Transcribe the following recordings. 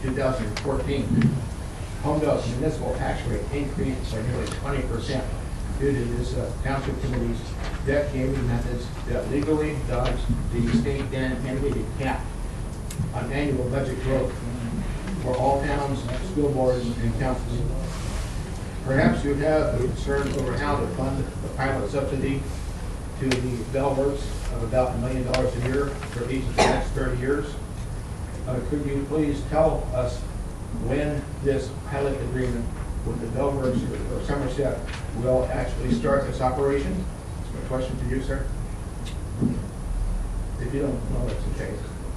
2014, Holmdel's municipal tax rate increased by nearly 20% due to this township committee's debt gaming methods that legally dodge the state mandated cap on annual budget growth for all towns, school boards, and councils. Perhaps you have a concern over how to fund the pilot subsidy to the Bell Works of about $1 million a year for each of the next 30 years. Could you please tell us when this pilot agreement with the Bell Works or Somerset will actually start its operation? That's my question to you, sir. If you don't know, that's okay.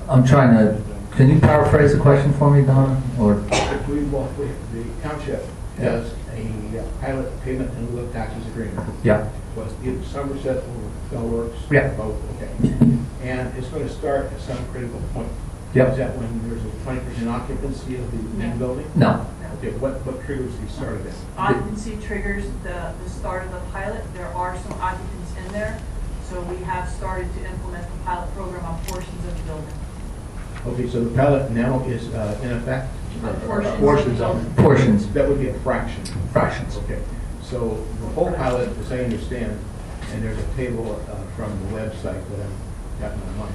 I'm trying to, can you paraphrase the question for me, Donna? Or The township has a pilot payment in lieu of taxes agreement. Yeah. Was either Somerset or Bell Works? Yeah. Both, okay. And it's going to start at some critical point. Yep. Is that when there's a 20% occupancy of the main building? No. Okay, what triggers the start of it? Occupancy triggers the start of the pilot. There are some occupants in there, so we have started to implement the pilot program on portions of the building. Okay, so the pilot now is in effect? Portions of it. Portions. That would be a fraction. Fractions. Okay, so the whole pilot, as I understand, and there's a table from the website that I've gotten online,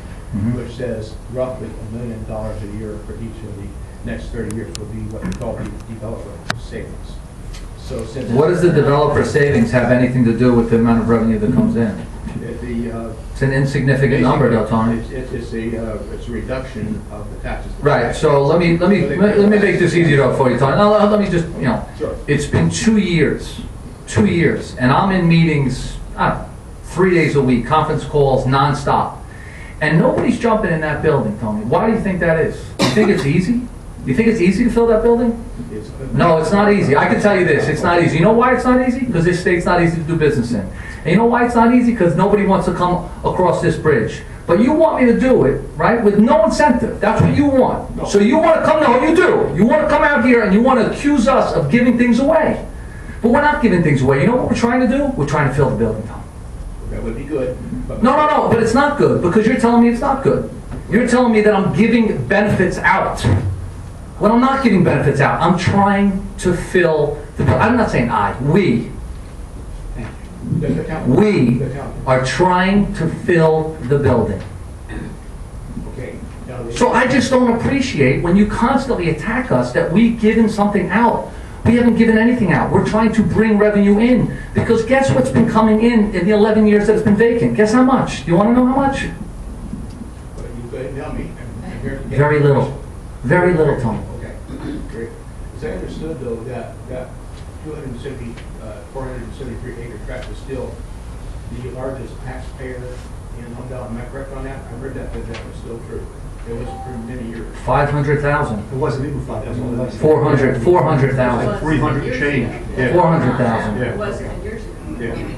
which says roughly $1 million a year for each of the next 30 years will be what we call the developer savings. So since What does the developer savings have anything to do with the amount of revenue that comes in? It's an insignificant number, though, Tony. It's a reduction of the taxes. Right. So let me make this easier for you, Tony. No, let me just Sure. It's been 2 years, and I'm in meetings, I don't know, 3 days a week, conference calls nonstop, and nobody's jumping in that building, Tony. Why do you think that is? You think it's easy? You think it's easy to fill that building? No, it's not easy. I can tell you this, it's not easy. You know why it's not easy? Because this state's not easy to do business in. And you know why it's not easy? Because nobody wants to come across this bridge. But you want me to do it, right, with no incentive. That's what you want. No. So you want to come, no, you do. You want to come out here and you want to accuse us of giving things away. But we're not giving things away. You know what we're trying to do? We're trying to fill the building, Tom. That would be good. But No, but it's not good because you're telling me it's not good. You're telling me that I'm giving benefits out. Well, I'm not giving benefits out. I'm trying to fill the, I'm not saying we are trying to fill the building. Okay. Now, So I just don't appreciate when you constantly attack us that we've given something out. We haven't given anything out. We're trying to bring revenue in. Because guess what's been coming in the 11 years that it's been vacant? Guess how much? Do you want to know how much? But you go ahead and tell me. I'm here to get Very little. Very little, Tony. Okay, great. As I understood, though, that 473 acre tract is still the largest taxpayer in Holmdel. Am I correct on that? I heard that was still true. It was for many years. 500,000. It wasn't even 5,000. 400,000. 300 change. Yeah. 400,000. Yeah. It wasn't years ago. Yeah.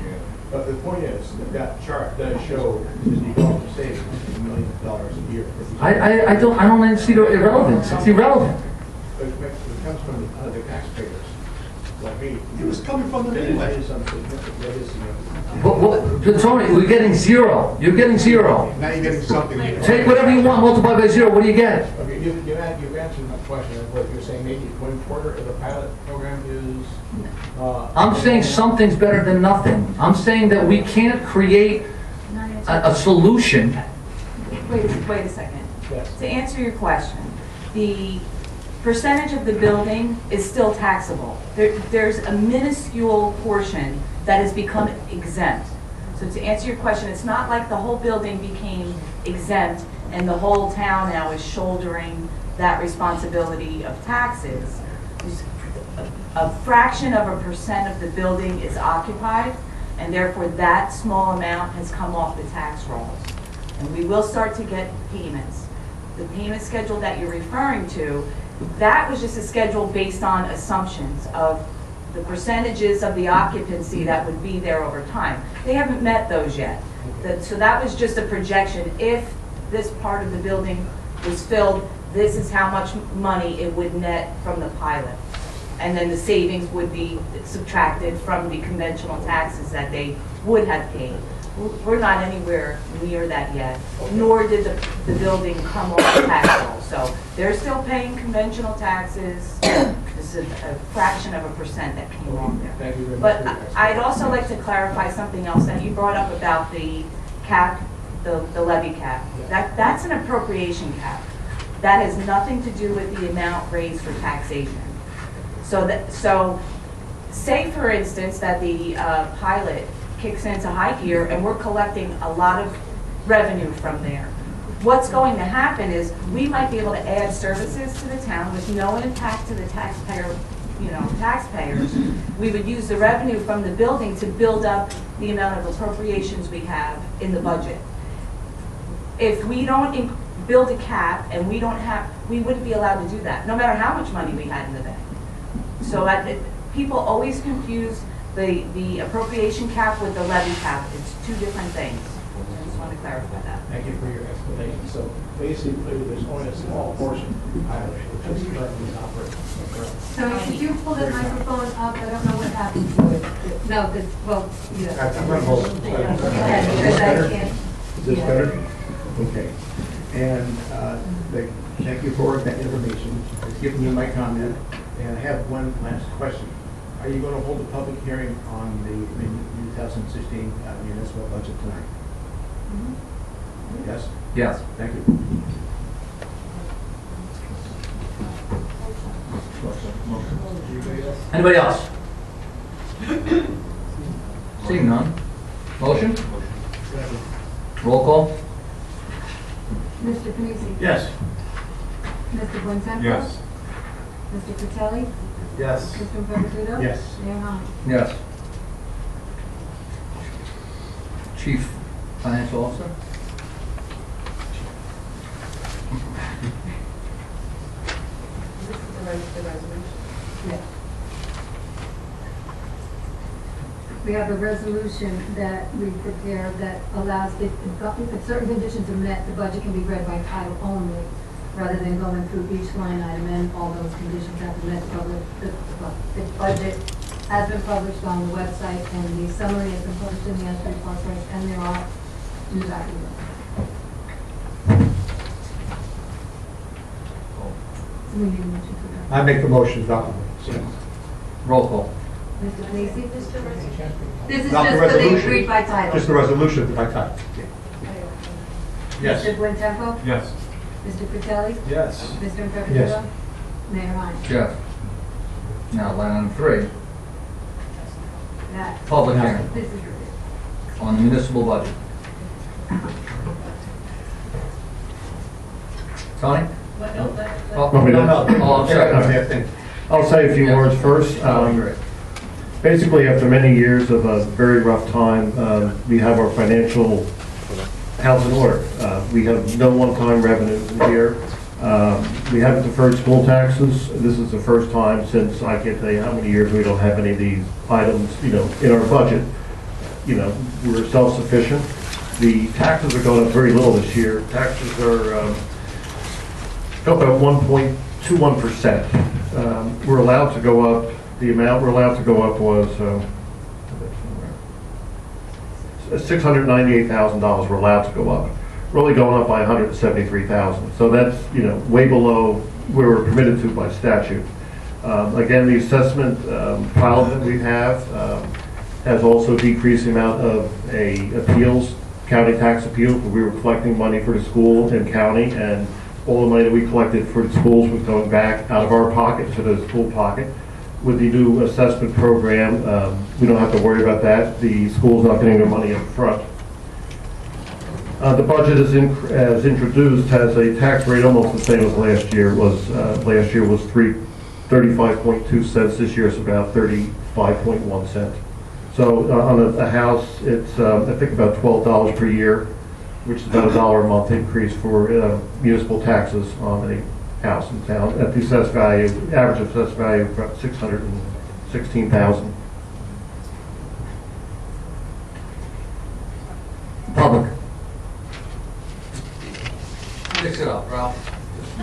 But the point is, that chart does show the developer savings $1 million a year. I don't see the irrelevance. It's irrelevant. But it comes from the other taxpayers, like me. It was coming from them That anyway. is something that is significant. Tony, we're getting zero. You're getting zero. Now you're getting something. Take whatever you want, multiply by zero. What do you get? Okay, you've answered my question of what you're saying. Maybe 1/4 of the pilot program is. I'm saying something's better than nothing. I'm saying that we can't create a solution. Wait a second. Yes. To answer your question, the percentage of the building is still taxable. There's a minuscule portion that has become exempt. So to answer your question, it's not like the whole building became exempt and the whole town now is shouldering that responsibility of taxes. A fraction of a percent of the building is occupied, and therefore that small amount has come off the tax rolls. And we will start to get payments. The payment schedule that you're referring to, that was just a schedule based on assumptions of the percentages of the occupancy that would be there over time. They haven't met those yet. So that was just a projection. If this part of the building was filled, this is how much money it would net from the pilot. And then the savings would be subtracted from the conventional taxes that they would have paid. We're not anywhere near that yet, nor did the building come off the tax rolls. So they're still paying conventional taxes. This is a fraction of a percent that came off there. Thank you very much. But for your explanation. I'd also like to clarify something else that you brought up about the cap, the levy cap. That's an appropriation cap. That has nothing to do with the amount raised for taxation. So say for instance that the pilot kicks into high gear and we're collecting a lot of revenue from there. What's going to happen is we might be able to add services to the town with no impact to the taxpayers. We would use the revenue from the building to build up the amount of appropriations we have in the budget. If we don't build a cap and we wouldn't be allowed to do that, no matter how much money we had in the bank. So people always confuse the appropriation cap with the levy cap. It's two different things. I just want to clarify that. Thank you for your explanation. So basically, there's only a small portion of pilot which is currently operating. So could you pull that microphone up? I don't know what happened to it. No, well, yeah. I'm gonna hold it. Because I can't. Is this better? Okay. And thank you for that information. It's given me my comment. And I have one last question. Are you going to hold a public hearing on the 2016 municipal budget tonight? Yes? Yes. Thank you. Anybody else? Seeing none. Motion? Roll call? Mr. Panisi? Yes. Mr. Bontempo? Yes. Mr. Fratelli? Yes. Mr. Fergudo? Yes. Mayor Hama? Yes. Chief Financial Officer? Yeah. We have a resolution that we prepared that allows, if certain conditions are met, the budget can be read by title only, rather than going through each line item and all those conditions have to be met. The budget has been published on the website, and the summary has been published in the S3 Plus, and there are two documents. So we need a motion for that. I make the motion, Dr. Roll call. Mr. Panisi? This is Not the just for the resolution. read by title. Just the resolution by title. Yes. Mr. Buentempo? Yes. Mr. Fratelli? Yes. Mr. Fergudo? Yes. Mayor Hama? Yes. Now, line item 3, That, public hearing this is, on the municipal budget. Tony? Oh, I'm sorry. I'll say a few Yeah. words first. Great. Basically, after many years of a very rough time, we have our financial house in order. We have no one-time revenue here. We haven't deferred school taxes. This is the first time since I can't tell you how many years we don't have any of these items, in our budget. We're self-sufficient. The taxes are going up very little this year. Taxes are up at 1.21%. We're allowed to go up, the amount we're allowed to go up was $698,000 we're allowed to go up. We're only going up by $173,000. So that's, way below where we're permitted to by statute. Again, the assessment pile that we have has also decreased the amount of appeals, county tax appeals. We were collecting money for the school and county, and all the money that we collected for the schools was going back out of our pocket to the school pocket. With the new assessment program, we don't have to worry about that. The school's not getting their money up front. The budget as introduced has a tax rate almost the same as last year. Last year was 35.2 cents. This year it's about 35.1 cents. So on a house, it's I think about $12 per year, which is about $1 a month increase for municipal taxes on a house in town. At the assessed value, average assessed value of about $616,000. Public. Mix it up, Ralph. I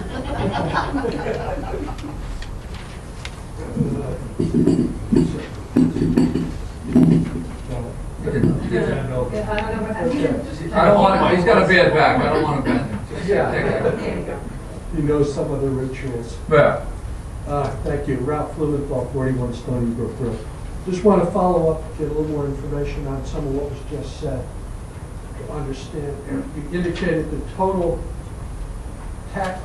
don't know what happened. I don't want, he's got a bad back, I don't want to bend him. Yeah. Take it. There you go. You know some of the rituals. Yeah. Thank you. Ralph Blumenthal, 41 Stony Brook Road. Just want to follow up, get a little more information on some of what was just said to understand. You indicated the total tax,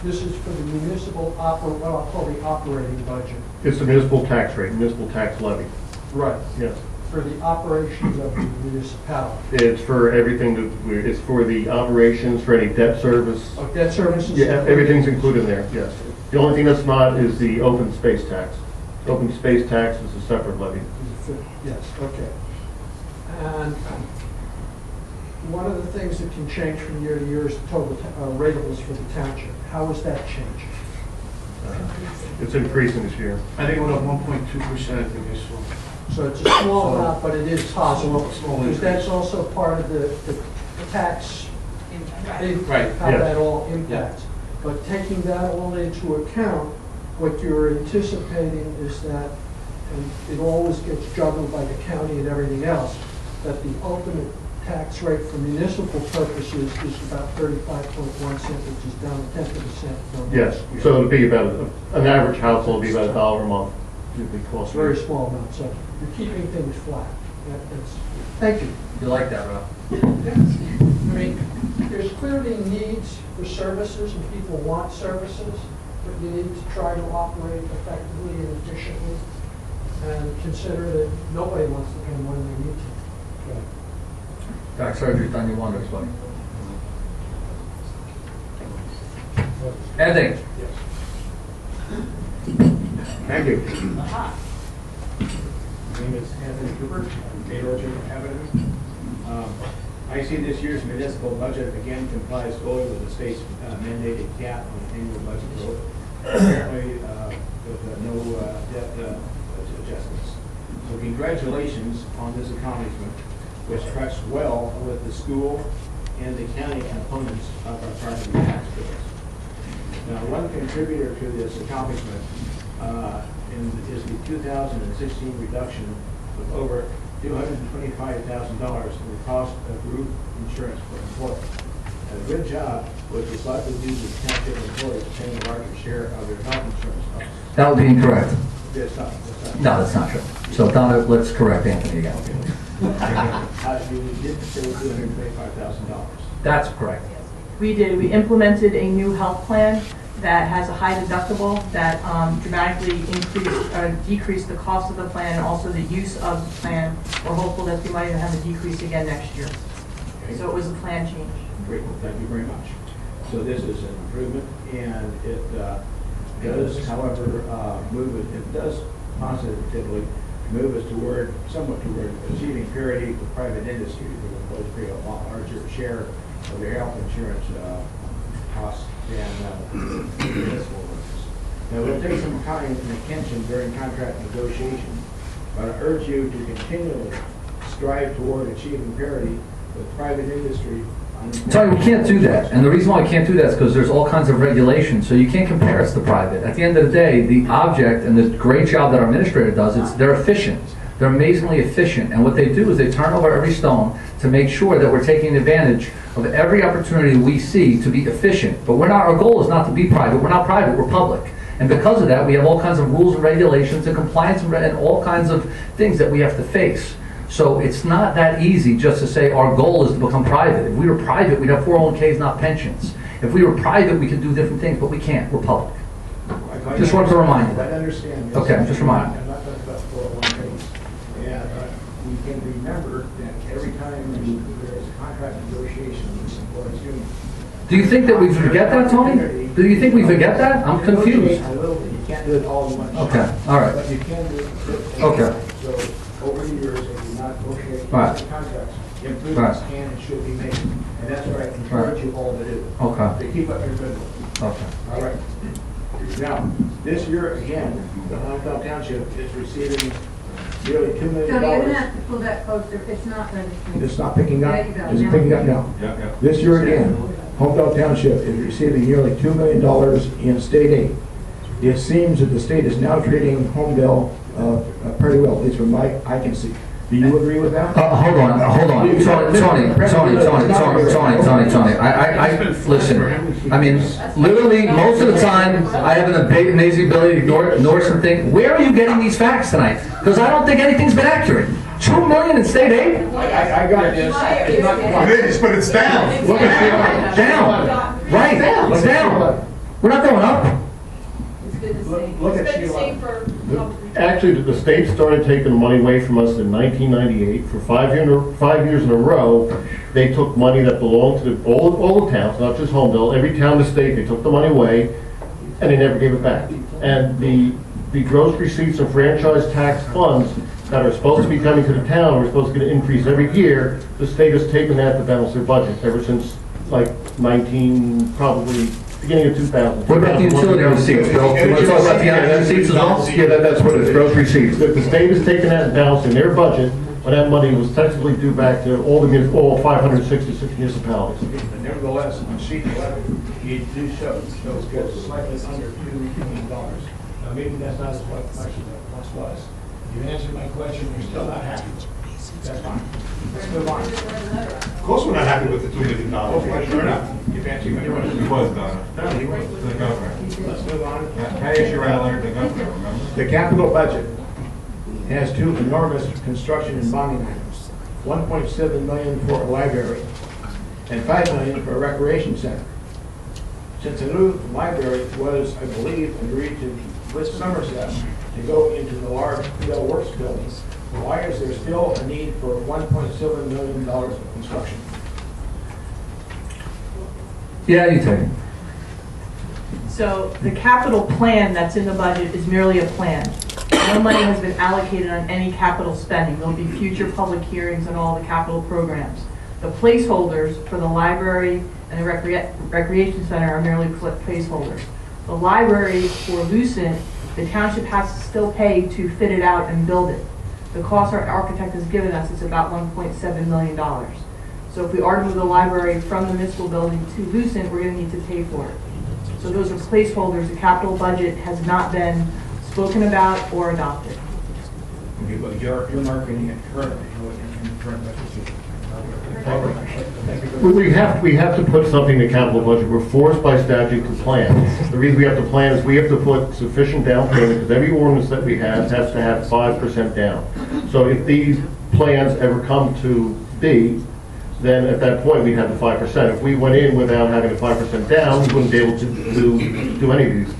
this is for the municipal, what I'll call the operating budget. It's the municipal tax rate, municipal tax levy. Right. Yes. For the operations of the municipality. It's for everything it's for the operations, for any debt service. Oh, debt services? Yeah, everything's included in there, yes. The only thing that's not is the open space tax. Open space tax is a separate levy. Yes, okay. And one of the things that can change from year to year is the total ratables for the township. How is that changing? It's increasing this year. I think it went up 1.2%, I think I saw. So it's a small amount, but it is possible. Small Because increase. that's also part of the tax, Right. how Yes. that all impacts. But taking that all into account, what you're anticipating is that, and it always gets juggled by the county and everything else, that the ultimate tax rate for municipal purposes is about 35.1 cents, which is down 10%. from- Yes, so it'll be about, an average household will be about $1 a month. It'll be It's a costing. very small amount, so you're keeping things flat. Thank you. You like that, Rob? I mean, there's clearly needs for services and people want services, but you need to try to operate effectively and efficiently and consider that nobody wants to pay more than they need to. Okay. Back surgery's done you wonders, buddy. Anthony? Thank you. My name is Anthony Cooper, from 8 Orchard Avenue. I see this year's municipal budget again complies fully with the state's mandated cap on annual budget growth, apparently with no debt adjustments. So congratulations on this accomplishment, which tracks well with the school and the county components of our property tax bills. Now, one contributor to this accomplishment is the 2016 reduction of over $225,000 in the cost of group insurance for employees. A good job, which is likely due to township employees paying a larger share of their health insurance costs. That would be incorrect. That's not. No, that's not true. So Donna, let's correct Anthony again. You did say $225,000. That's correct. We did, we implemented a new health plan that has a high deductible that dramatically decreased the cost of the plan and also the use of the plan. We're hopeful that we might even have a decrease again next year. So it was a plan change. Great, thank you very much. So this is an improvement, and it does, however, it does positively move us somewhat toward achieving parity with private industry, who will both pay a lot larger share of their health insurance costs than municipal workers. Now, it will take some time and attention during contract negotiations, but I urge you to continually strive toward achieving parity with private industry. Tell you, we can't do that. And the reason why I can't do that is because there's all kinds of regulations. So you can't compare us to private. At the end of the day, the object and the great job that our administrator does, they're efficient. They're amazingly efficient. And what they do is they turn over every stone to make sure that we're taking advantage of every opportunity we see to be efficient. But our goal is not to be private. We're not private, we're public. And because of that, we have all kinds of rules and regulations and compliance and all kinds of things that we have to face. So it's not that easy just to say our goal is to become private. If we were private, we'd have 401ks, not pensions. If we were private, we could do different things, but we can't. We're public. Just wanted to remind you I that. understand. Okay, just remind you. I'm not talking about 401ks. Yeah, but we can remember that every time there is a contract negotiation with the employees union. Do you think that we forget that, Tony? Do you think we forget that? I'm confused. A little bit. You can't do it all in one shot. Okay, all right. But you can do it. Okay. So over the years, if you not negotiate Right. contracts, improvements Right. can and should be made. And that's what I encourage you all to do. Okay. To keep up your good work. Okay. All right. Now, this year again, the Holmdel Township is receiving nearly $2 million. Tony, you're gonna have to pull that closer, it's not registering. It's not picking up? There you go. Is it Now. picking up now? Yeah. This year again, Holmdel Township is receiving nearly $2 million in state aid. It seems that the state is now treating Holmdel pretty well, at least from I can see. Do you agree with that? Hold on. Tony. Listen, I mean, literally, most of the time, I have an amazing ability to ignore something. Where are you getting these facts tonight? Because I don't think anything's been accurate. 2 million in state aid? I got this. It's not quite. It is, but it's down. Look at Down. Right, it's down. We're not going up. Look at Sheila. Actually, the state started taking money away from us in 1998. For 5 years in a row, they took money that belonged to all the towns, not just Holmdel. Every town in the state, they took the money away, and they never gave it back. And the gross receipts and franchise tax funds that are supposed to be coming to the town, are supposed to get an increase every year. The state has taken that to balance their budget ever since like probably beginning of 2000. What about the utility receipts, Bill? You want to talk about the energy receipts as well? Yeah, that's what it is, gross receipts. The state has taken that and balanced in their budget, when that money was technically due back to all 566 municipalities. But nevertheless, on sheet 11, you do show it's slightly under $2 million. Now, maybe that's not as much as it once was. You answered my question, you're still not happy. That's fine. Let's move on. Of course, we're not happy with the $2 million. Okay, sure enough. You've answered my question. He was done. No, he wasn't. To the governor. Let's move on. I issued a letter to the governor, remember? The capital budget has two enormous construction and bonding items. 1.7 million for a library and 5 million for a recreation center. Since a new library was, I believe, agreed to with Somerset to go into the large Bell Works building, why is there still a need for $1.7 million of construction? Yeah, you take it. So the capital plan that's in the budget is merely a plan. No money has been allocated on any capital spending. There'll be future public hearings on all the capital programs. The placeholders for the library and the recreation center are merely placeholders. The library for Lucent, the township has to still pay to fit it out and build it. The cost our architect has given us is about $1.7 million. So if we are to move the library from the municipal building to Lucent, we're going to need to pay for it. So those are placeholders. The capital budget has not been spoken about or adopted. Okay, but you're marketing it currently in the current budget. We have to put something in the capital budget. We're forced by statute to plan. The reason we have to plan is we have to put sufficient down payment, because every ordinance that we have has to have 5% down. So if these plans ever come to be, then at that point we'd have the 5%. If we went in without having the 5% down, we wouldn't be able to do any of these,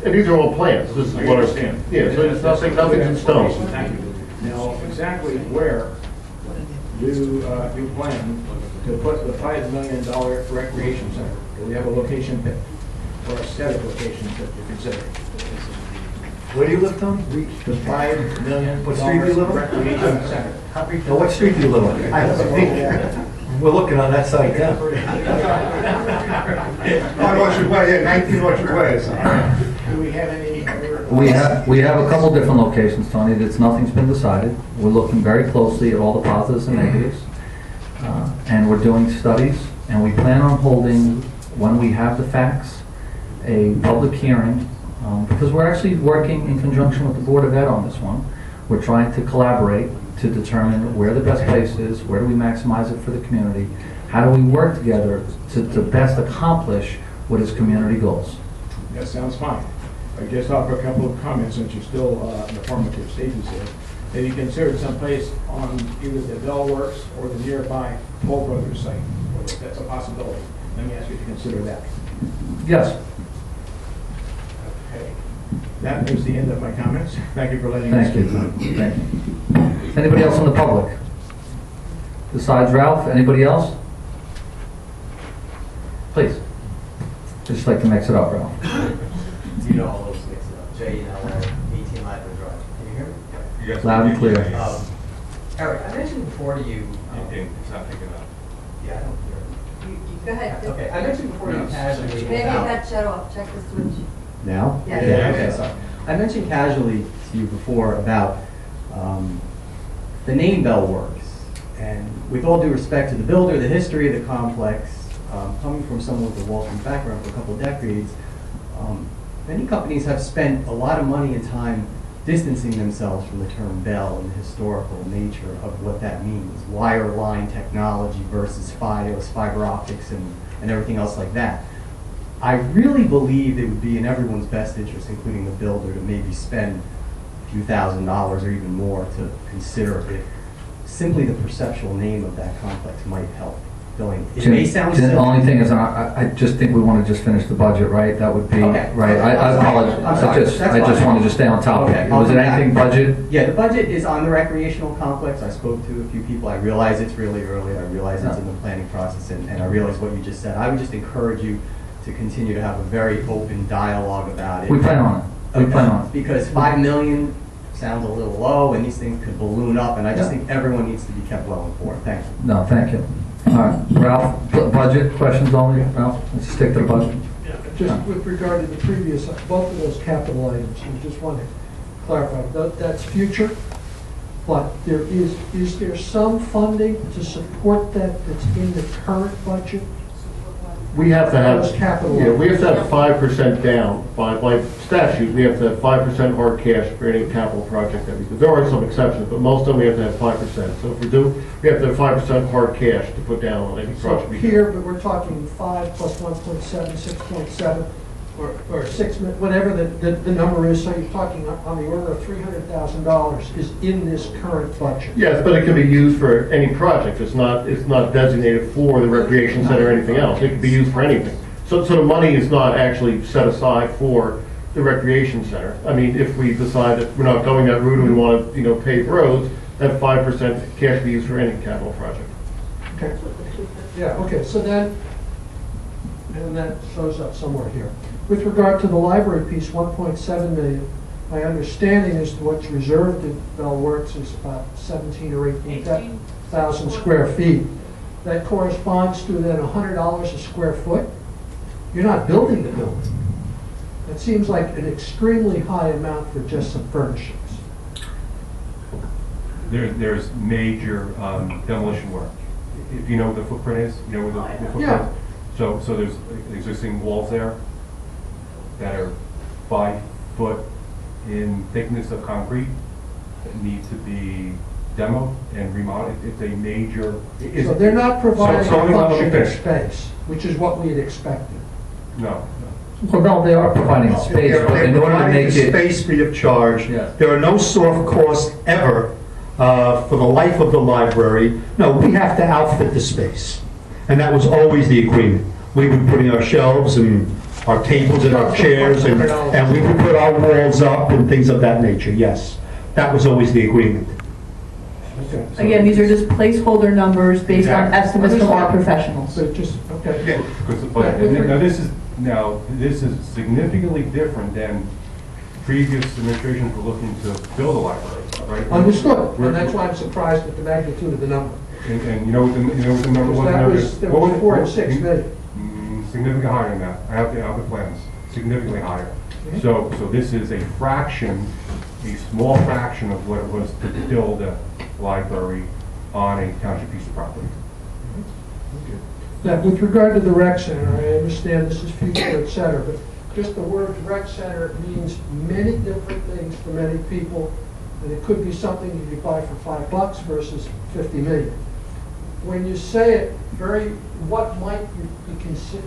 and these are all plans. This is I what understand. Yeah, so nothing's in stone. Thank you. Now, exactly where do you plan to put the $5 million recreation center? Do we have a location pick, or a set of locations that you consider? Where do you live, Tony? The $5 million What street do you live on? recreation center. Now, what street do you live on? We're looking on that side, yeah. On Orchard Way, 19 Orchard Way. Do we have any other? We have a couple different locations, Tony. Nothing's been decided. We're looking very closely at all the positives and negatives. And we're doing studies, and we plan on holding, when we have the facts, a public hearing, because we're actually working in conjunction with the Board of Ed on this one. We're trying to collaborate to determine where the best place is, where do we maximize it for the community, how do we work together to best accomplish what is community goals. That sounds fine. I just offer a couple of comments since you're still in the formative stages here. Have you considered someplace on either the Bell Works or the nearby Toll Brothers site? That's a possibility. Let me ask you to consider that. Yes. Okay. That is the end of my comments. Thank you for letting me Thank you. speak. Thank you. Anybody else in the public? Besides Ralph, anybody else? Please. Just like to mix it up, Ralph. You know all those mix it up. J-E-L-L, 18 Library Drive. Can you hear me? Yes. Loud and clear. Eric, I mentioned before to you. It's not picking up. Yeah, I don't hear Go ahead. Okay, I mentioned before you casually. Maybe that shut off, check the switch. Now? Yeah. Okay, sorry. I mentioned casually to you before about the name Bell Works. And with all due respect to the builder, the history of the complex, coming from someone with a Wall Street background for a couple of decades, many companies have spent a lot of money and time distancing themselves from the term bell and the historical nature of what that means. Wireline technology versus FiOS, fiber optics, and everything else like that. I really believe it would be in everyone's best interest, including the builder, to maybe spend a few $1,000s or even more to consider if simply the perceptual name of that complex might help. Going, it may sound The simple. only thing is, I just think we want to just finish the budget, right? That would be, Okay. right, I apologize. I'm sorry. I That's just fine. wanted to stay on top of Okay, it. I'll Was it come back. anything budget? Yeah, the budget is on the recreational complex. I spoke to a few people. I realize it's really early. I realize it's in the planning process, and I realize what you just said. I would just encourage you to continue to have a very open dialogue about it. We plan on it. We plan on it. Because 5 million sounds a little low, and these things could balloon up, and I just Yeah. think everyone needs to be kept well informed. Thank you. No, thank you. All right, Ralph, budget questions only? Ralph, let's stick to the budget. Just with regard to the previous, both of those capital items, I just want to clarify, that's future, but is there some funding to support that that's in the current budget? We have to have, Those capital yeah, we have to have items. 5% down by statute. We have to have 5% hard cash for any capital project that we do. There are some exceptions, but most of them we have to have 5%. So if we do, we have to have 5% hard cash to put down on any So project we do. here, but we're talking 5 plus 1.7, 6.7, or 6, whatever the number is, so you're talking on the order of $300,000 is in this current budget. Yes, but it can be used for any project. It's not designated for the recreation center or anything else. It can be used for anything. So the money is not actually set aside for the recreation center. I mean, if we decide that we're not going that route and we want to, pave roads, that 5% cash can be used for any capital project. Okay. Yeah, okay, so then, and that shows up somewhere here. With regard to the library piece, 1.7 million, my understanding as to what's reserved in Bell Works is about 17 or 18,000 square feet. That corresponds to then $100 a square foot. You're not building the building. That seems like an extremely high amount for just some furnishings. There's major demolition work. If you know what the footprint is, you know where the footprint Yeah. is? So there's existing walls there that are 5 foot in thickness of concrete that need to be demoed and remodeled. It's a major. So they're not providing so let me functional finish. space, which is what we had expected. No. Well, no, they are providing a space, but in order to make it, Space free of charge. Yeah. There are no soft costs ever for the life of the library. No, we have to outfit the space. And that was always the agreement. We would put in our shelves and our tables and our chairs, and we would put our walls up and things of that nature, yes. That was always the agreement. Okay. Again, these are just placeholder numbers based on Exactly. estimates from our professionals. So just, okay. Yeah, now this is significantly different than previous administrations were looking to build a library, right? Understood, and that's why I'm surprised at the magnitude of the number. And you know what the number was? That was, there was 4 and 6 million. Significantly higher than that. I have the plans, significantly higher. So this is a fraction, a small fraction of what it was to build a library on a township piece of property. Now, with regard to the rec center, I understand this is future, et cetera, but just the word rec center means many different things to many people, and it could be something you could buy for $5 versus 50 million. When you say it, what might you be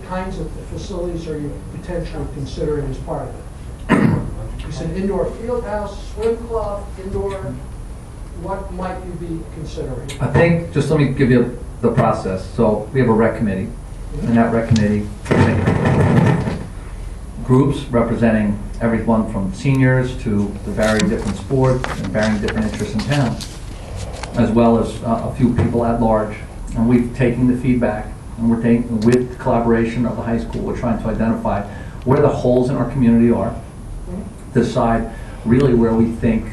kinds of facilities are you potentially considering as part of it? You said indoor field house, swim club, indoor, what might you be considering? I think, just let me give you the process. So we have a rec committee, and that rec committee, groups representing everyone from seniors to the varying different sports and varying different interests in town, as well as a few people at large. And we've taken the feedback, and we're taking, with collaboration of the high school, we're trying to identify where the holes in our community are, decide really where we think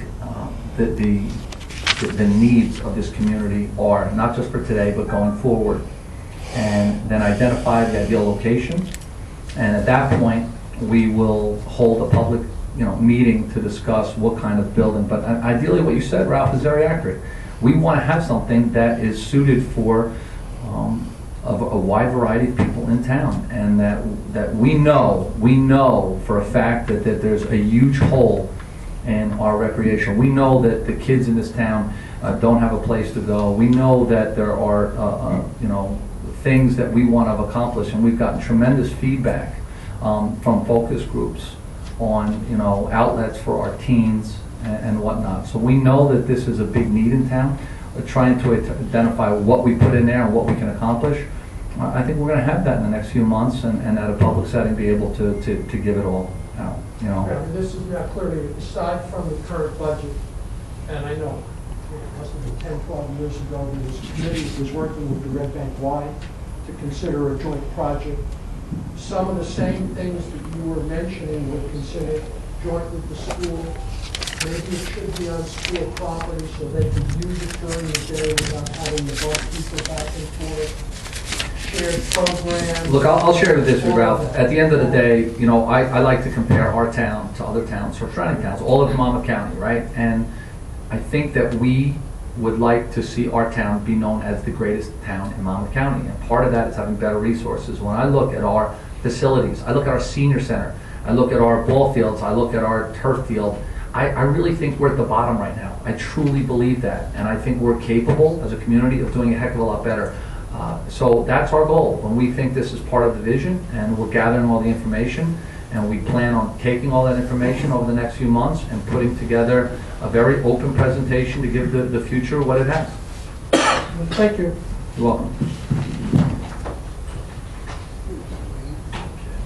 that the needs of this community are, not just for today, but going forward. And then identify the ideal location. And at that point, we will hold a public, meeting to discuss what kind of building. But ideally, what you said, Ralph, is very accurate. We want to have something that is suited for a wide variety of people in town, and that we know for a fact that there's a huge hole in our recreation. We know that the kids in this town don't have a place to go. We know that there are, things that we want to accomplish, and we've gotten tremendous feedback from focus groups on, outlets for our teens and whatnot. So we know that this is a big need in town. We're trying to identify what we put in there and what we can accomplish. I think we're going to have that in the next few months, and at a public setting, be able to give it all out, And this is now clearly, aside from the current budget, and I know it must have been 10, 12 years ago, there was a committee that was working with the Red Bank Y to consider a joint project. Some of the same things that you were mentioning were considered joint with the school. Maybe it should be on school property so they can use it during the day without having to bump people back and forth. Shared programs. Look, I'll share with this with Ralph. At the end of the day, I like to compare our town to other towns, surrounding towns, all of Monmouth County, right? And I think that we would like to see our town be known as the greatest town in Monmouth County. And part of that is having better resources. When I look at our facilities, I look at our senior center, I look at our ball fields, I look at our turf field, I really think we're at the bottom right now. I truly believe that. And I think we're capable as a community of doing a heck of a lot better. So that's our goal. When we think this is part of the vision and we're gathering all the information, and we plan on taking all that information over the next few months and putting together a very open presentation to give the future what it has. Thank you. You're welcome.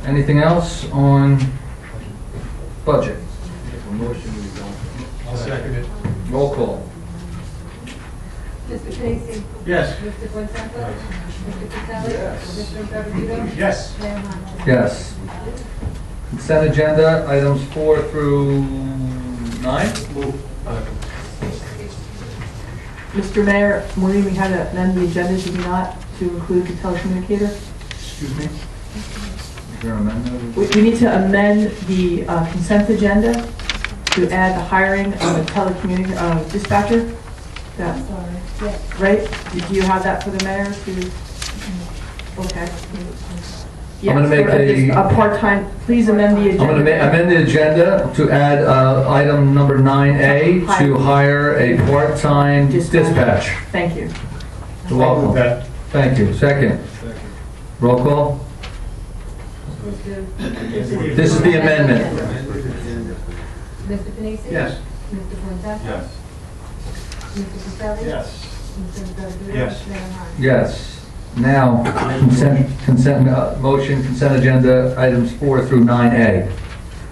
Anything else on budget? I'll second it. Roll call. Mr. Tracy? Yes. Mr. Bontempo? Yes. Mr. Caselli? Yes. Mr. Garfield? Yes. Mayor Holmdel? Yes. Consent agenda, items 4 through 9. Mr. Mayor, Maureen, we had to amend the agenda, did we not, to include the telecommunicator? Excuse me? Is there an amendment? We need to amend the consent agenda to add the hiring of a telecommunicator dispatcher. That- I'm sorry. Yes. Right? Do you have that for the mayor to? Okay. I'm gonna make Yes, a- a part-time, please amend the I'm agenda. going to amend the agenda to add item number 9A to hire a part-time dispatch. Thank you. You're welcome. That. Thank you. Second. Roll call. This is the amendment. Mr. Panisi? Yes. Mr. Bontempo? Yes. Mr. Caselli? Yes. Mr. Garfield? Yes. Mayor Holmdel? Yes. Now, consent agenda items 4 through 9A.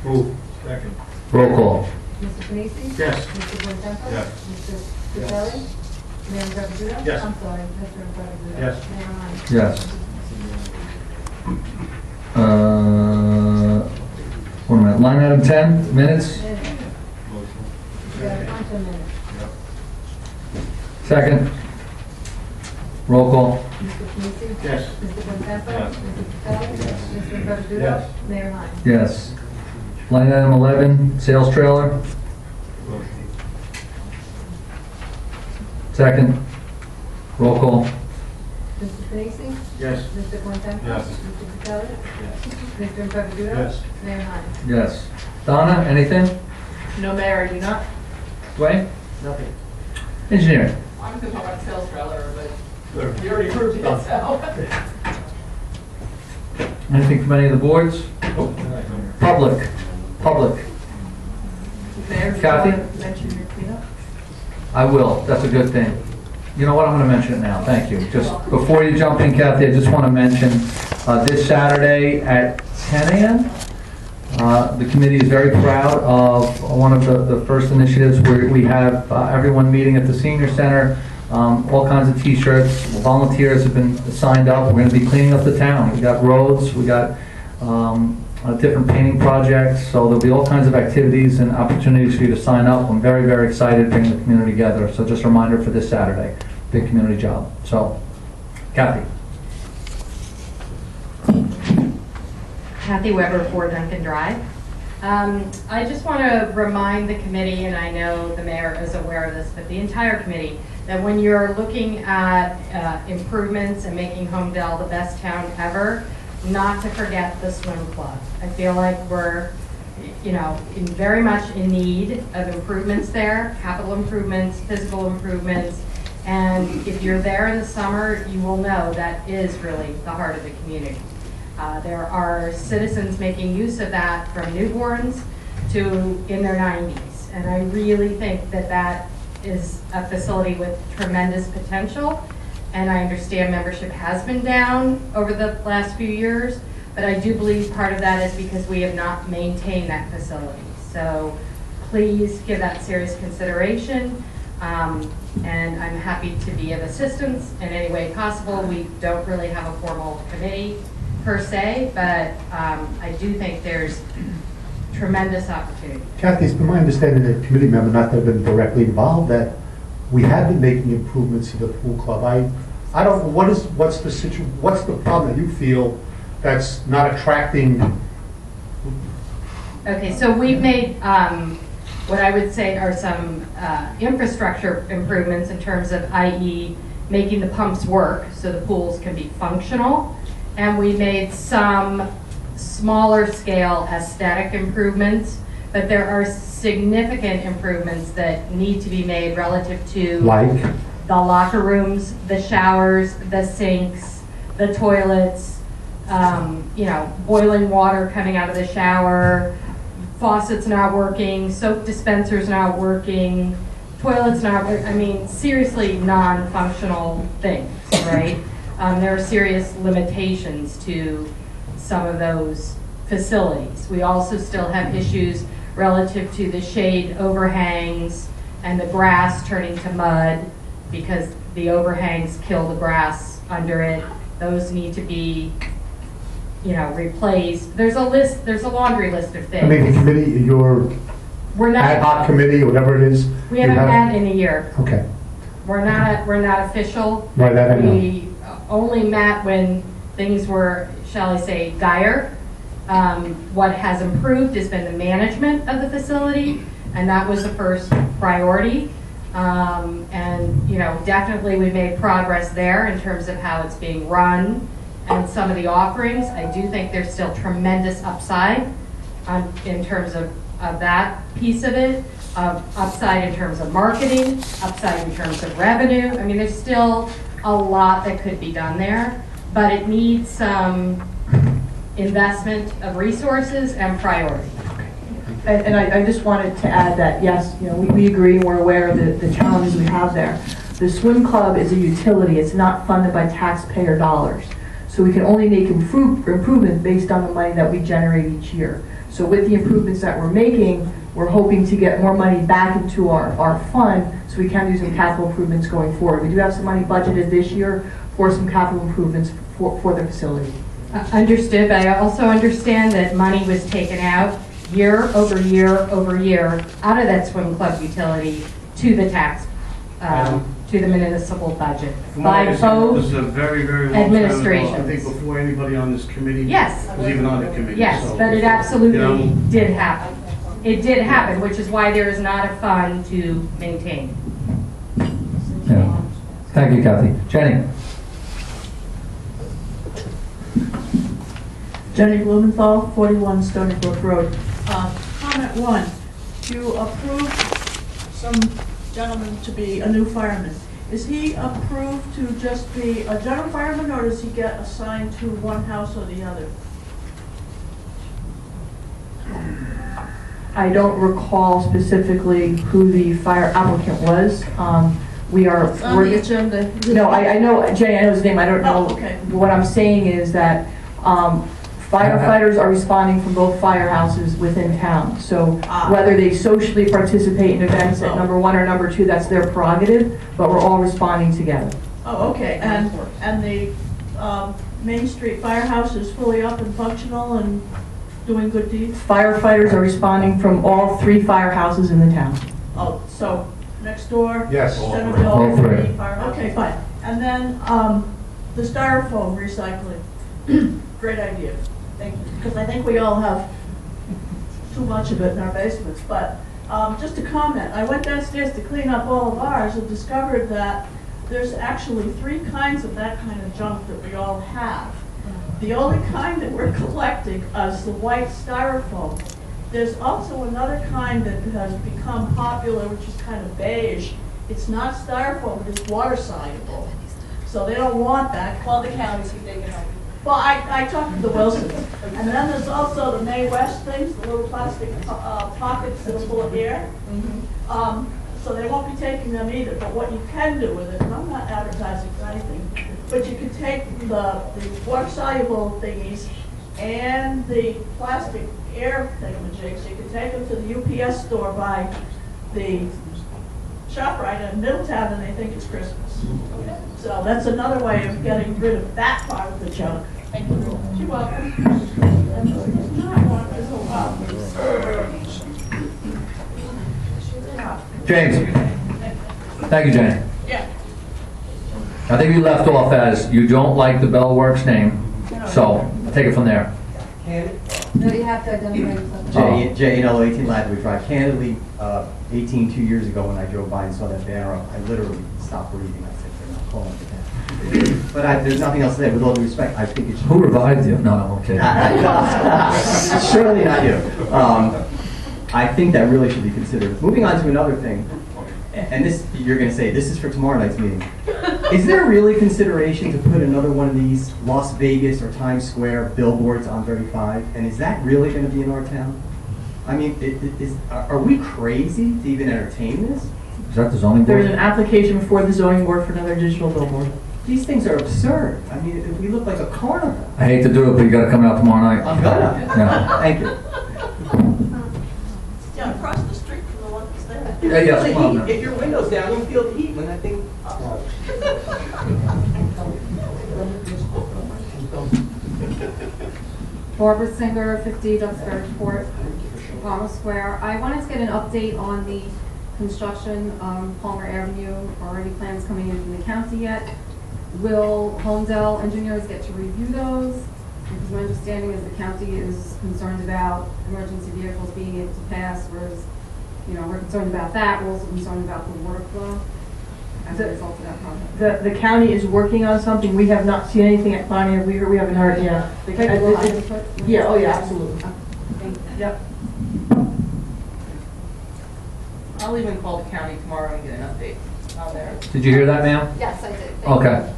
Move. Second. Roll call. Mr. Panisi? Yes. Mr. Bontempo? Yes. Mr. Caselli? Mayor Garfield? Yes. I'm sorry, Mr. Garfield? Yes. Mayor Holmdel? Yes. One minute. Line item 10, minutes. You got a bunch of minutes. Second. Roll call. Mr. Panisi? Yes. Mr. Bontempo? Yes. Mr. Caselli? Mr. Garfield? Yes. Mayor Holmdel? Yes. Line item 11, sales trailer. Second. Roll call. Mr. Panisi? Yes. Mr. Bontempo? Yes. Mr. Caselli? Mr. Garfield? Yes. Mayor Holmdel? Yes. Donna, anything? No, Mayor, I do not. Dwayne? Nothing. Engineer? I'm going to talk about sales trailer, but Good. you already approved it, so. Anything from any of the boards? Public? Public? Mayor, do you Kathy? want to mention your cleanup? I will, that's a good thing. You know what, I'm going to mention it now, thank you. Just before you jump in, Kathy, I just want to mention this Saturday at 10 a.m., the committee is very proud of one of the first initiatives where we have everyone meeting at the senior center, all kinds of t-shirts, volunteers have been signed up, we're going to be cleaning up the town. We got roads, we got different painting projects, so there'll be all kinds of activities and opportunities for you to sign up. I'm very, very excited to bring the community together, so just a reminder for this Saturday, big community job. So, Kathy. Kathy Weber, 4 Duncan Drive. I just want to remind the committee, and I know the mayor is aware of this, but the entire committee, that when you're looking at improvements and making Holmdel the best town ever, not to forget the swim club. I feel like we're, very much in need of improvements there, capital improvements, physical improvements. And if you're there in the summer, you will know that is really the heart of the community. There are citizens making use of that from newborns to in their 90s. And I really think that that is a facility with tremendous potential. And I understand membership has been down over the last few years, but I do believe part of that is because we have not maintained that facility. So please give that serious consideration. And I'm happy to be of assistance in any way possible. We don't really have a formal committee per se, but I do think there's tremendous opportunity. Kathy, it's been my understanding that committee member, not that I've been directly involved, that we have been making improvements to the pool club. I don't know, what's the problem that you feel that's not attracting? Okay, so we've made what I would say are some infrastructure improvements in terms of, i.e., making the pumps work so the pools can be functional. And we made some smaller scale aesthetic improvements, but there are significant improvements that need to be made relative to Like? the locker rooms, the showers, the sinks, the toilets, boiling water coming out of the shower, faucets not working, soap dispensers not working, toilets not working. I mean, seriously non-functional things, right? There are serious limitations to some of those facilities. We also still have issues relative to the shade overhangs and the grass turning to mud because the overhangs kill the grass under it. Those need to be, replaced. There's a laundry list of things. I mean, the committee, your We're not, ad hoc committee, or whatever it is? we haven't met in a year. Okay. We're not official. Right, that I know. We only met when things were, shall I say, dire. What has improved has been the management of the facility, and that was the first priority. Definitely we made progress there in terms of how it's being run and some of the offerings. I do think there's still tremendous upside in terms of that piece of it, upside in terms of marketing, upside in terms of revenue. I mean, there's still a lot that could be done there, but it needs some investment of resources and priority. And I just wanted to add that, yes, we agree and we're aware of the challenges we have there. The swim club is a utility. It's not funded by taxpayer dollars. So we can only make improvement based on the money that we generate each year. So with the improvements that we're making, we're hoping to get more money back into our fund so we can do some capital improvements going forward. We do have some money budgeted this year for some capital improvements for the facility. Understood, but I also understand that money was taken out year over year over year out of that swim club utility to the tax, to the municipal budget From what I by understand, both this is a very, very long time ago. administrations. I think before anybody on this committee Yes. was even on the committee. Yes, so, but it absolutely you know, did happen. It did happen, which is why there is not a fund to maintain. Yeah. Thank you, Kathy. Jenny? Jenny Blumenthal, 41 Stony Brook Road. Comment one, you approved some gentleman to be a new fireman. Is he approved to just be a general fireman, or does he get assigned to one house or the other? I don't recall specifically who the fire applicant was. We are It's on the working. agenda. No, I know, Jenny, I know his name, I don't know. Oh, okay. What I'm saying is that firefighters are responding from both firehouses within town. So whether they socially participate in events at number one or number two, that's their prerogative, but we're all responding together. Oh, okay, and the Main Street Firehouse is fully up and functional and doing good deeds? Firefighters are responding from all three firehouses in the town. Oh, so next door? Yes. Centerville, All three. Okay, fine. And then the styrofoam recycling, great idea. Thank you. Because I think we all have too much of it in our basements. But just a comment, I went downstairs to clean up all of ours and discovered that there's actually 3 kinds of that kind of junk that we all have. The only kind that we're collecting is the white styrofoam. There's also another kind that has become popular, which is kind of beige. It's not styrofoam, but it's water soluble. So they don't want that. Call the county, see if they can help you. Well, I talked to the Wilsons. And then there's also the May West things, the little plastic pockets that are full of air. So they won't be taking them either. But what you can do with it, and I'm not advertising for anything, but you can take the water soluble thingies and the plastic air thingamajigs. You can take them to the UPS store by the ShopRite in Middletown, and they think it's Christmas. So that's another way of getting rid of that part of the junk. Thank you. You're welcome. James. Thank you, Jenny. Yeah. I think you left off as you don't like the Bell Works name, so take it from there. No, you have to identify yourself. J&L 18 Ladwood Drive. Candidly, 2 years ago when I drove by and saw that banner up, I literally stopped breathing. I said, they're not calling it that. But there's nothing else to say. With all due respect, I think it's... Who revived you? No, I'm okay. Surely not you. I think that really should be considered. Moving on to another thing, and this, you're going to say, this is for tomorrow night's meeting. Is there really consideration to put another one of these Las Vegas or Times Square billboards on 35? And is that really going to be in our town? I mean, are we crazy to even entertain this? Is that the zoning board? There's an application before the zoning board for another digital billboard. These things are absurd. I mean, we look like a carnival. I hate to do it, but you gotta come out tomorrow night. I'm gonna. Yeah. Thank you. Yeah, across the street from the one that's there. Yeah, yeah, Feel the come on heat. now. If your window's down, you'll feel the heat when that thing... Barbara Singer, 50 Duxbury Court, Palmer Square. I wanted to get an update on the construction on Palmer Avenue. Are any plans coming in from the county yet? Will Holmdel engineers get to review those? Because my understanding is the county is concerned about emergency vehicles being able to pass, whereas, we're concerned about that. We're also concerned about the water flow as a result of that project. The county is working on something. We have not seen anything at Bonnie or Weaver. We haven't heard, yeah. Yeah, oh yeah, absolutely. Yep. I'll even call the county tomorrow and get an update on there. Did you hear that, ma'am? Yes, I did. Okay.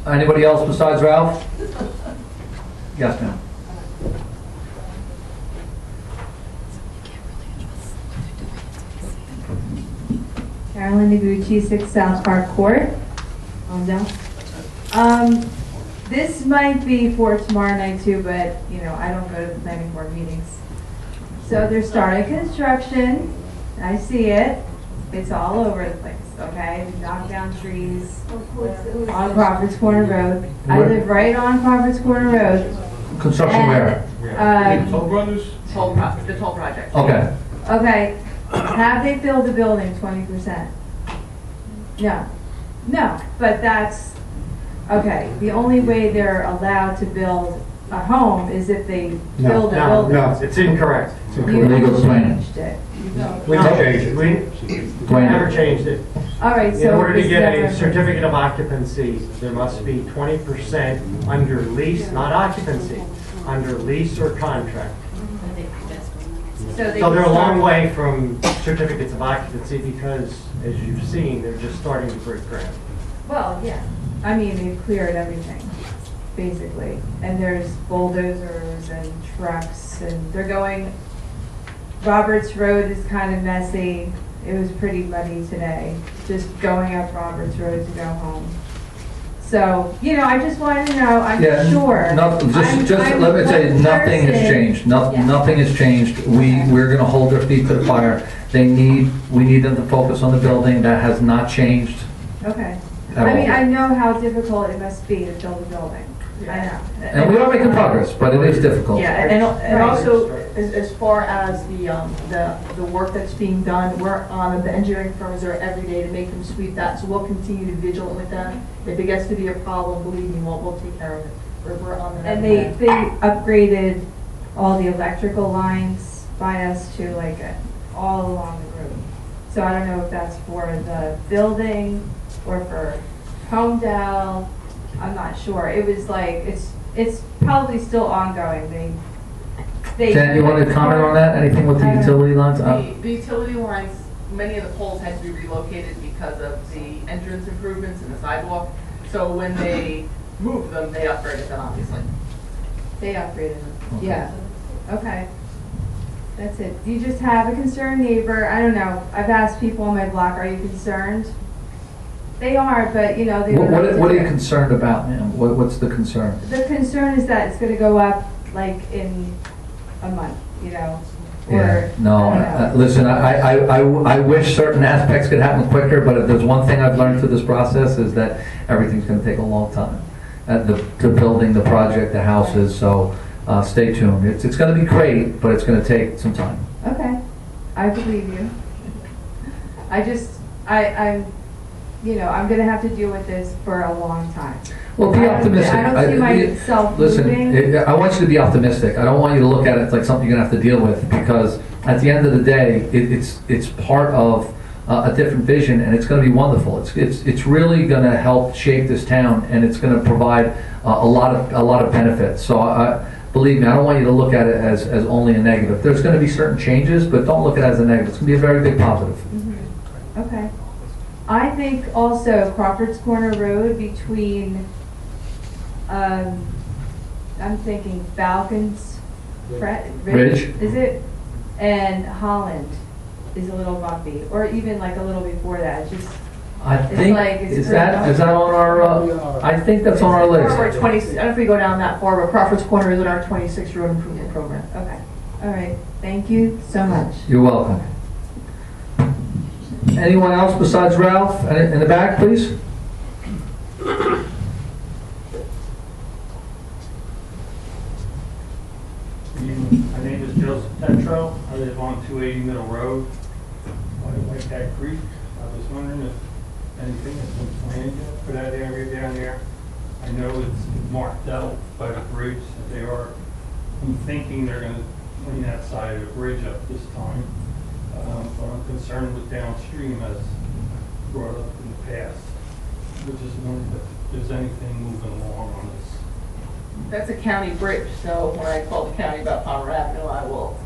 Anybody else besides Ralph? Yes, ma'am. Carolyn Noguchi, 6 South Park Court. This might be for tomorrow night too, but I don't go to the planning board meetings. So they're starting construction. I see it. It's all over the place, okay? They knock down trees on Crawford's Corner Road. I live right on Crawford's Corner Road. Construction where? Toll Brothers? The toll project. Okay. Okay, have they filled the building 20%? No, but that's, okay, the only way they're allowed to build a home is if they build a building. No, it's incorrect. You Legal changed it. We changed it. We never changed it. All right, In so. order to it's get never- a certificate of occupancy, there must be 20% under lease, not occupancy, under lease or contract. So they So they're a long start- way from certificates of occupancy because, as you've seen, they're just starting to break ground. Well, yeah, I mean, they've cleared everything, basically. And there's bulldozers and trucks and they're going, Roberts Road is kind of messy. It was pretty muddy today, just going up Roberts Road to go home. So, I just wanted to know, I'm sure. Let me tell you, nothing has changed. Nothing has changed. We're gonna hold their feet to the fire. We need them to focus on the building. That has not changed Okay. at I mean, all. I know how difficult it must be to build a building. I know. And we are making progress, but it is difficult. Yeah, and also, as far as the work that's being done, we're on, the engineering firms are every day to make them sweep that, so we'll continue to be vigilant with them. If it gets to be a problem, believe me, we'll take care of it. We're on the. And they upgraded all the electrical lines by us to all along the road. So I don't know if that's for the building or for Holmdel. I'm not sure. It was it's probably still ongoing. Jen, you want to comment on that? Anything with the utility lines? The utility lines, many of the poles had to be relocated because of the entrance improvements and the sidewalk. So when they moved them, they upgraded them, obviously. They upgraded them, yeah, okay. That's it. Do you just have a concerned neighbor? I don't know. I've asked people on my block, are you concerned? They are, but you know, they don't know What are you do. concerned about, ma'am? What's the concern? The concern is that it's gonna go up like in a month, you know? Yeah, Or, no, I don't know. listen, I wish certain aspects could happen quicker, but if there's one thing I've learned through this process is that everything's gonna take a long time. The building, the project, the houses, so stay tuned. It's gonna be great, but it's gonna take some time. Okay, I believe you. I just, I'm, you know, I'm gonna have to deal with this for a long time. Well, be optimistic. I don't see myself moving. Listen, I want you to be optimistic. I don't want you to look at it like something you're gonna have to deal with, because at the end of the day, it's part of a different vision, and it's gonna be wonderful. It's really gonna help shape this town, and it's gonna provide a lot of benefits. So believe me, I don't want you to look at it as only a negative. There's gonna be certain changes, but don't look at it as a negative. It's gonna be a very big positive. Mhm. Okay. I think also Crawford's Corner Road between, I'm thinking Falcons, Ridge. is it? And Holland is a little bumpy, or even like a little before that, it's just, I think, like- it's is that on our, I think that's on our Or list. we're 20, I don't know if we go down that far, but Crawford's Corner is in our 26 road improvement program. okay. All right, thank you so much. You're welcome. Anyone else besides Ralph? In the back, please? My name is Joseph Petro. I live on 280 Middle Road, by White Cat Creek. I was wondering if anything has been planned yet for that area down there. I know it's marked out by the bridge that they are. I'm thinking they're going to clean that side of the bridge up this time. But I'm concerned with downstream, as brought up in the past. I just wondering if there's anything moving along on this. That's a county bridge, so when I call the county about Palmer Avenue, I will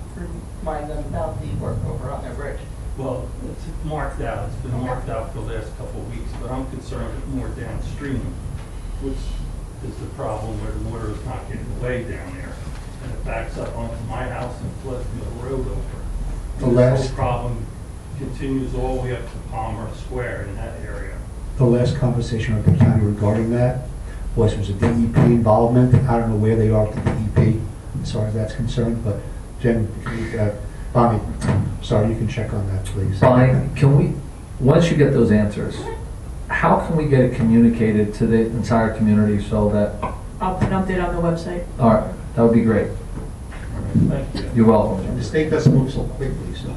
remind them about the work over on their bridge. Well, it's marked out, it's been marked out for the last couple of weeks, but I'm concerned with more downstream, which is the problem where the water is not getting away down there. And it backs up onto my house and floods the road over. The And last- this whole problem continues all the way up to Palmer Square in that area. The last conversation with the county regarding that was a DEP involvement. I don't know where they are with the DEP as far as that's concerned, but Jen, Bonnie, sorry, you can check on that, please. Bonnie, can we, once you get those answers, how can we get it communicated to the entire community so that, I'll put an update on the website. all right, that would be great. Thank you. You're welcome. The state doesn't move so quickly, so.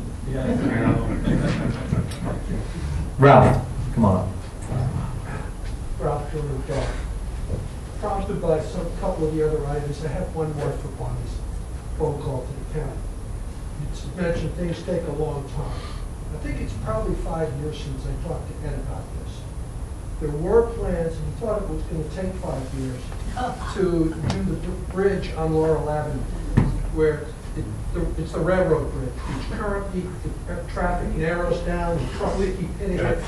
Ralph, come on up. Ralph Jordan, prompted by couple of the other items, I have one more for Bonnie's phone call to the county. You mentioned things take a long time. I think it's probably 5 years since I talked to Ed about this. There were plans, and he thought it was going to take 5 years, to do the bridge on Laurel Avenue, where it's the railroad bridge, which currently the traffic narrows down, the trucks keep hitting it.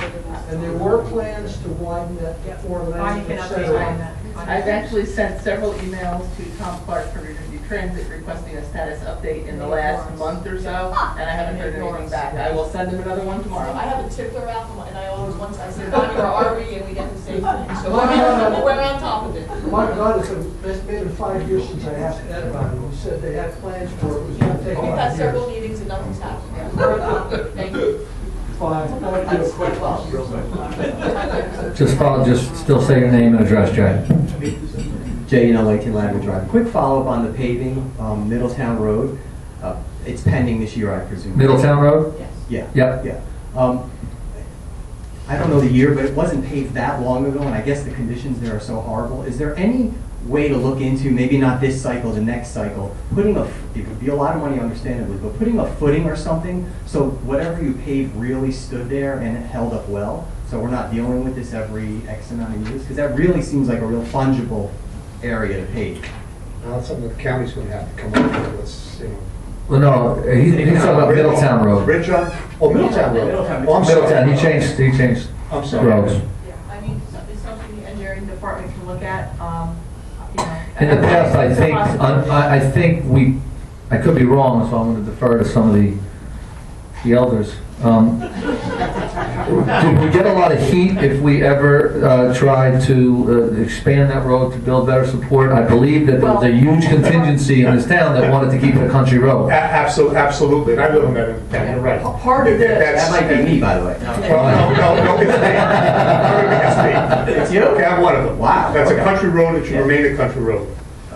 And there were plans to widen that four Bonnie lanes, can et update cetera. on that. I've actually sent several emails to Tom Clark from New Jersey Transit requesting a status update in the last month or so, and I haven't heard anything back. I will send him another one tomorrow. I have a tickler out, and I always once, I said, Bonnie, where are we? And we get the same thing. So we're on top of it. My God, it's been 5 years since I asked Ed about it. He said they had plans for it, it was going to take We've 5 had years. several meetings and nothing's happened. We're on top of it. Thank you. Fine. That's quite well. Just still say your name and address, Jay. Jay, 18 Ladder Drive. Quick follow-up on the paving, Middletown Road. It's pending this year, I presume. Middletown Road? Yeah. Yep. Yeah. I don't know the year, but it wasn't paved that long ago, and I guess the conditions there are so horrible. Is there any way to look into, maybe not this cycle, the next cycle, it would be a lot of money understandably, but putting a footing or something so whatever you paved really stood there and it held up well, so we're not dealing with this every X amount of years? Because that really seems like a real fungible area to pave. Now, that's something the county's gonna have to come up with, let's, you know. Well, no, he's talking about Middletown Road. Rich on, oh, Middletown Road. Oh, I'm sorry. Middletown, he changed I'm sorry. roads. Yeah, I mean, it's something the engineering department can look at, you know. In the past, I think I could be wrong, so I'm going to defer to some of the elders. Did we get a lot of heat if we ever tried to expand that road to build better support? I believe that there was a huge contingency in this town that wanted to keep it a country road. Absolutely, and I live in that town, you're right. Part of it. That might be me, by the way. No, it's me. It's you? Okay, I'm one of them. Wow, That's a okay. country road, it should remain a country road.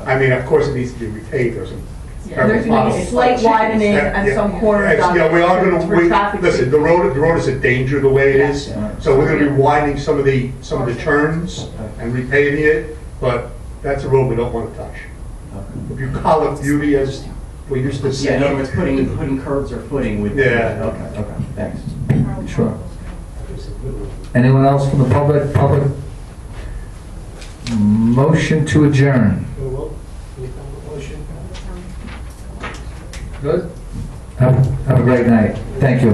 I mean, of course, it needs to be repaved or something. There's going to be a slight widening and some corners on Yeah, we are for gonna, traffic. listen, the road is a danger the way it is. Yeah. So we're gonna be widening some of the turns and repaving it, but that's a road we don't wanna touch. If you call it beauty as we used to Yeah, say. in other words, putting curbs or footing with. Yeah. Okay, thanks. Sure. Anyone else from the public? Motion to adjourn. Good? Have a great night. Thank you.